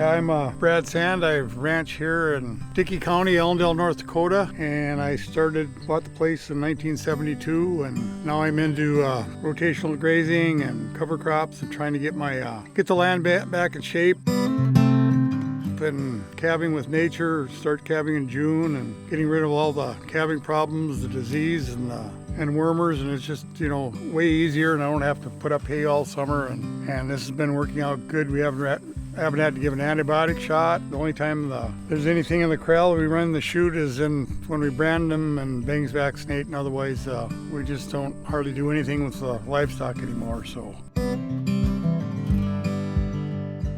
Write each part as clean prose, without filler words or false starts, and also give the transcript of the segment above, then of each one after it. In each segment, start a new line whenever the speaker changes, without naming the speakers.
I'm Brad Sand. I ranch here in Dickey County, Ellendale, North Dakota, and I bought the place in 1972, and now I'm into rotational grazing and cover crops and trying to get the land back in shape. Been calving with nature, start calving in June, and getting rid of all the calving problems, the disease and wormers, and it's just, way easier, and I don't have to put up hay all summer, and this has been working out good. We haven't had to give an antibiotic shot. The only time there's anything in the corral we run the chute is when we brand them and bangs vaccinate, and otherwise we just don't hardly do anything with the livestock anymore. So.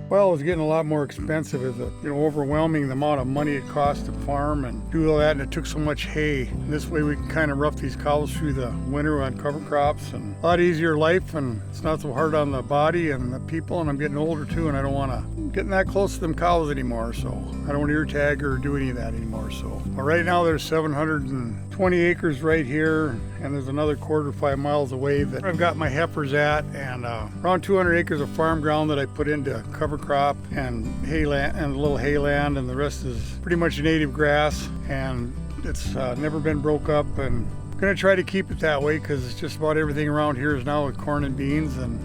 Well, it was getting a lot more expensive. It was overwhelming the amount of money it cost to farm and do all that, and it took so much hay. And this way we can kind of rough these cows through the winter on cover crops, and a lot easier life, and it's not so hard on the body and the people, and I'm getting older too, and I don't want to get that close to them cows anymore, so I don't want to ear tag or do any of that anymore. So, but right now there's 720 acres right here, and there's another 4.25 miles away that I've got my heifers at, and around 200 acres of farm ground that I put into cover crop and hayland and a little hayland, and the rest is pretty much native grass, and it's never been broke up, and I'm going to try to keep it that way because it's just about everything around here is now with corn and beans, and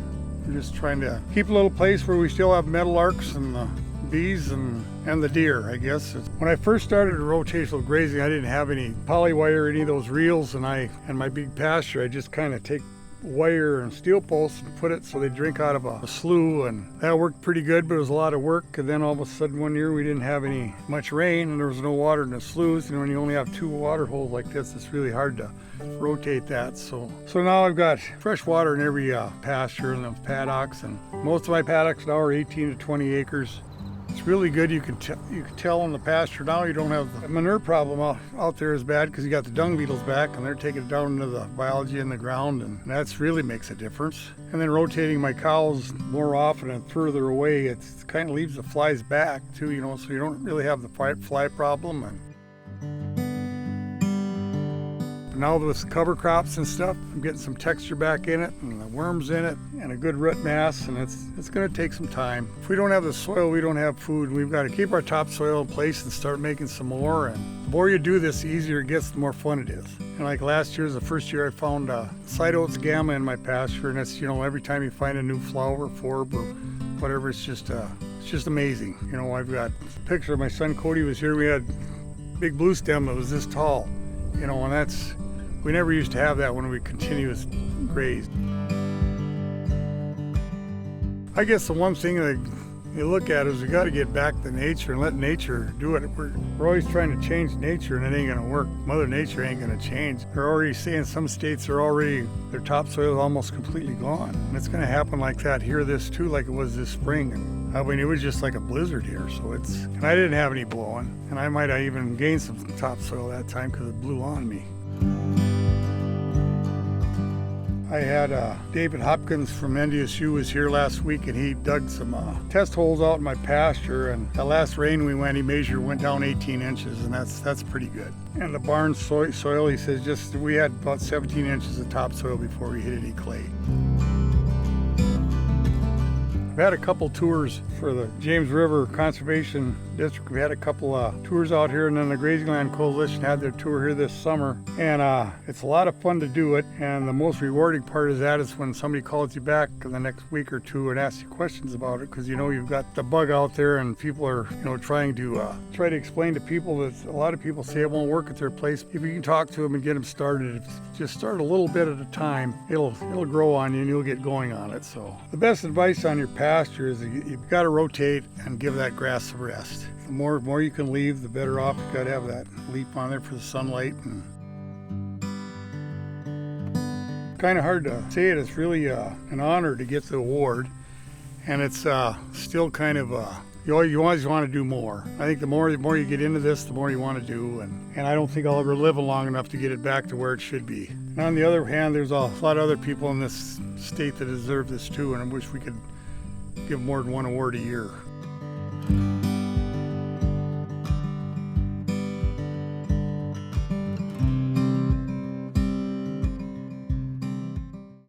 we're just trying to keep a little place where we still have meadowlarks and the bees and the deer, I guess. When I first started rotational grazing, I didn't have any polywire, any of those reels, and my big pasture, I just kind of take wire and steel posts and put it so they drink out of a slough, and that worked pretty good, but it was a lot of work. And then all of a sudden one year we didn't have much rain, and there was no water in the sloughs, and when you only have 2 water holes like this, it's really hard to rotate that. So now I've got fresh water in every pasture and the paddocks, and most of my paddocks now are 18 to 20 acres. It's really good. You can tell in the pasture now you don't have the manure problem out there as bad because you got the dung beetles back, and they're taking it down into the biology in the ground, and that's really makes a difference. And then rotating my cows more often and further away, it kind of leaves the flies back too, so you don't really have the fly problem. And now with cover crops and stuff, I'm getting some texture back in it, and the worms in it, and a good root mass, and it's going to take some time. If we don't have the soil, we don't have food. We've got to keep our topsoil in place and start making some more, and the more you do this, the easier it gets, the more fun it is. And like last year is the first year I found side oats gamma in my pasture, and it's, every time you find a new flower, forb, or whatever, it's just amazing. I've got a picture of my son Cody was here. We had a big blue stem that was this tall, and we never used to have that when we continuous grazed. I guess the one thing that you look at is we got to get back to nature and let nature do it. We're always trying to change nature, and it ain't going to work. Mother Nature ain't going to change. They're already saying some states their topsoil is almost completely gone. And it's going to happen like that here too, like it was this spring. And it was just like a blizzard here. And I didn't have any blowing, and I might have even gained some topsoil that time because it blew on me. I had David Hopkins from NDSU was here last week, and he dug some test holes out in my pasture, and the last rain we went, he went down 18 inches, and that's pretty good. And the barn soil, he says we had about 17 inches of topsoil before we hit any clay. I've had a couple tours for the James River Conservation District. We had a couple tours out here, and then the Grazing Land Coalition had their tour here this summer. And it's a lot of fun to do it, and the most rewarding part is when somebody calls you back in the next week or two and asks you questions about it, because you've got the bug out there, and people are trying to explain to people that a lot of people say it won't work at their place. If you can talk to them and get them started, if you just start a little bit at a time, it'll grow on you, and you'll get going on it. So the best advice on your pasture is you've got to rotate and give that grass a rest. The more you can leave, the better off. You've got to have that leap on there for the sunlight. And kind of hard to say it. It's really an honor to get the award, and it's still kind of you always want to do more. I think the more you get into this, the more you want to do, and I don't think I'll ever live long enough to get it back to where it should be. And on the other hand, there's a lot of other people in this state that deserve this too, and I wish we could give more than one award a year.